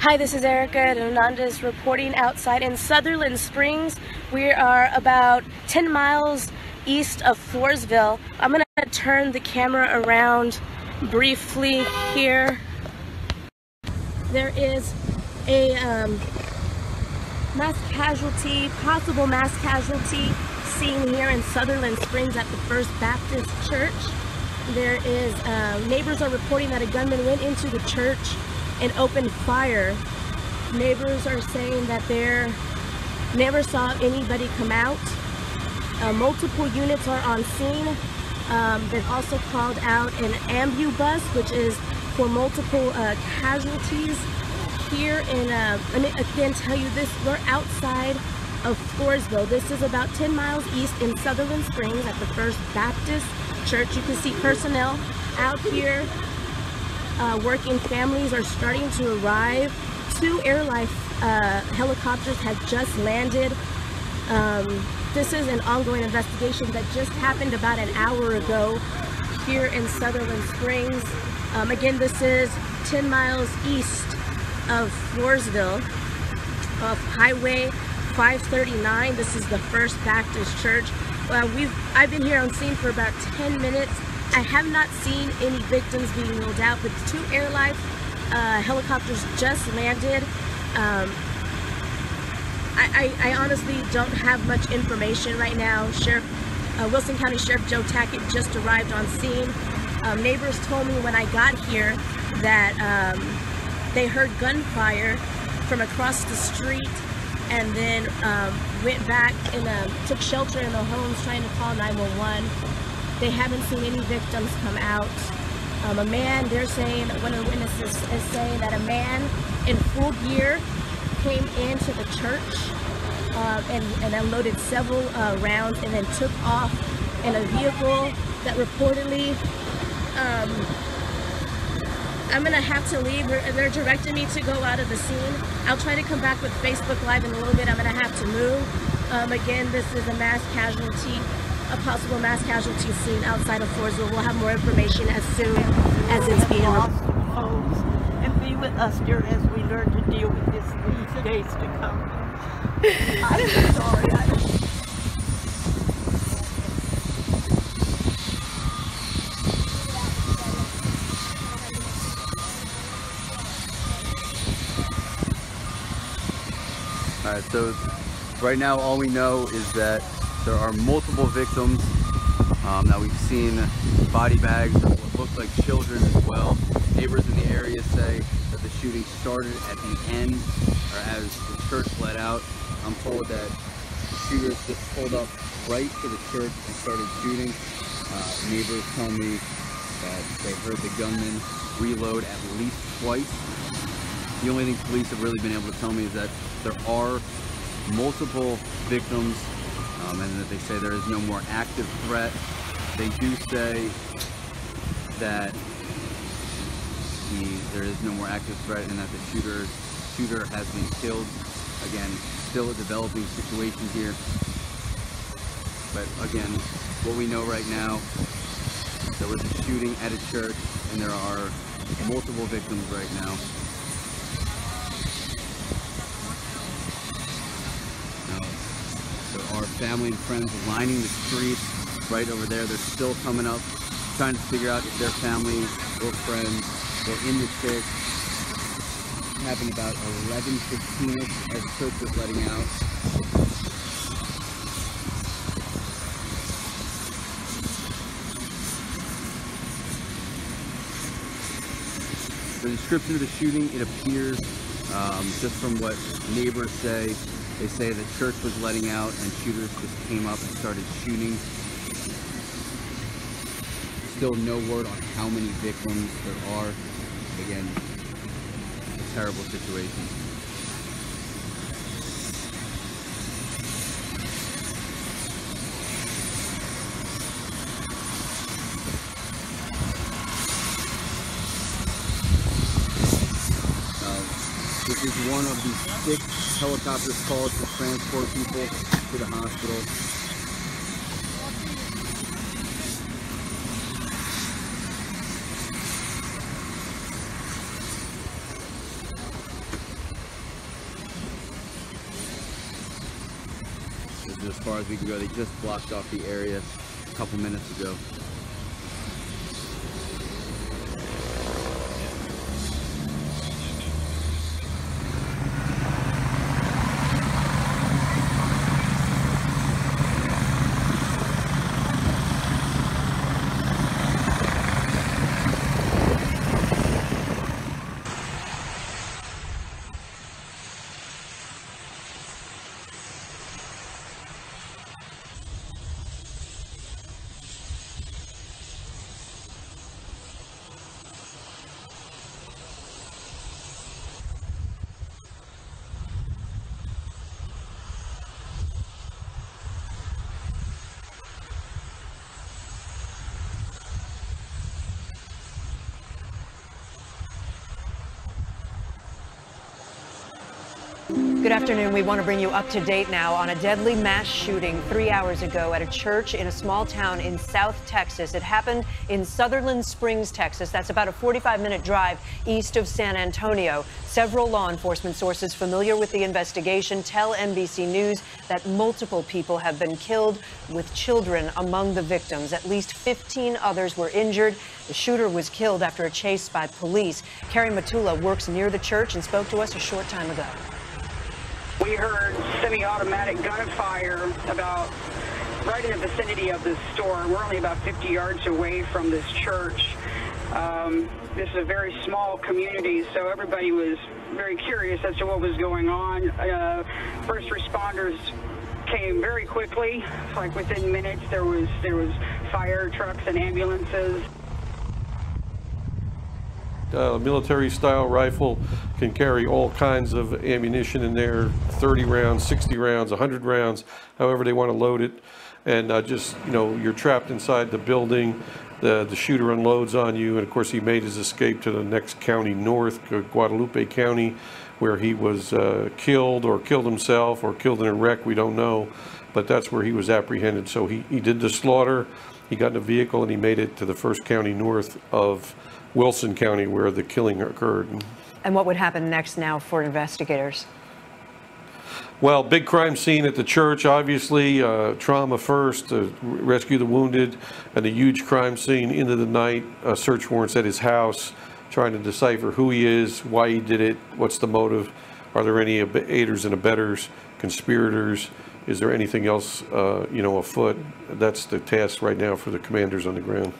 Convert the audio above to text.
Hi, this is Erica Hernandez reporting outside in Sutherland Springs. We are about 10 miles east of Floresville. I'm going to turn the camera around briefly here. There is a possible mass casualty seen here in Sutherland Springs at the First Baptist Church. There is, neighbors are reporting that a gunman went into the church and opened fire. Neighbors are saying that they never saw anybody come out. Multiple units are on scene. They've also called out an ambulance, which is for multiple casualties here in, let me again tell you this, we're outside of Floresville. This is about 10 miles east in Sutherland Springs at the First Baptist Church. You can see personnel out here working. Families are starting to arrive. 2 airlife helicopters have just landed. This is an ongoing investigation that just happened about an hour ago here in Sutherland Springs. Again, this is 10 miles east of Floresville, off Highway 539. This is the First Baptist Church. I've been here on scene for about 10 minutes. I have not seen any victims being ruled out, but 2 airlife helicopters just landed. I honestly don't have much information right now. Wilson County Sheriff Joe Tackitt just arrived on scene. Neighbors told me when I got here that they heard gunfire from across the street and then went back and took shelter in the homes trying to call 911. They haven't seen any victims come out. A man, they're saying, one of the witnesses is saying that a man in full gear came into the church and unloaded several rounds and then took off in a vehicle that reportedly, I'm gonna have to leave. They're directing me to go out of the scene. I'll try to come back with Facebook Live in a little bit. I'm gonna have to move. Again, this is a mass casualty, a possible mass casualty scene outside of Floresville. We'll have more information as soon as it's being resolved. And be with us, dear, as we learn to deal with this these days to come. I'm sorry. Alright, so right now all we know is that there are multiple victims. That we've seen body bags of what look like children as well. Neighbors in the area say that the shooting started at the end, or as the church let out. I'm told that shooters just pulled up right to the church and started shooting. Neighbors tell me that they heard the gunman reload at least twice. The only thing police have really been able to tell me is that there are multiple victims, and that they say there is no more active threat. They do say that there is no more active threat and that the shooter has been killed. Again, still a developing situation here. But again, what we know right now, there was a shooting at a church and there are multiple victims right now. There are family and friends lining the streets right over there. They're still coming up, trying to figure out if their family or friends were in the church. It happened about 11:15ish as the church was letting out. The description of the shooting, it appears, just from what neighbors say, they say the church was letting out and shooters just came up and started shooting. Still no word on how many victims there are. Again, a terrible situation. This is one of the 6 helicopters called to transport people to the hospital. is as far as we can go. They just blocked off the area a couple minutes ago. Good afternoon. We want to bring you up to date now on a deadly mass shooting 3 hours ago at a church in a small town in South Texas. It happened in Sutherland Springs, Texas. That's about a 45-minute drive east of San Antonio. Several law enforcement sources familiar with the investigation tell NBC News that multiple people have been killed, with children among the victims. At least 15 others were injured. The shooter was killed after a chase by police. Carrie Matula works near the church and spoke to us a short time ago. We heard semi-automatic gunfire about right in the vicinity of this store. We're only about 50 yards away from this church. This is a very small community, so everybody was very curious as to what was going on. First responders came very quickly. Like within minutes, there was fire trucks and ambulances. A military-style rifle can carry all kinds of ammunition in there, 30 rounds, 60 rounds, 100 rounds, however they want to load it. And just, you know, you're trapped inside the building. The shooter unloads on you, and of course he made his escape to the next county north, Guadalupe County, where he was killed or killed himself or killed in a wreck, we don't know. But that's where he was apprehended. So he did the slaughter, he got in a vehicle, and he made it to the first county north of Wilson County, where the killing occurred. And what would happen next now for investigators? Well, big crime scene at the church, obviously, trauma first, rescue the wounded, and a huge crime scene into the night, search warrants at his house, trying to decipher who he is, why he did it, what's the motive, are there any aiders and abettors, conspirators, is there anything else, afoot? That's the task right now for the commanders on the ground.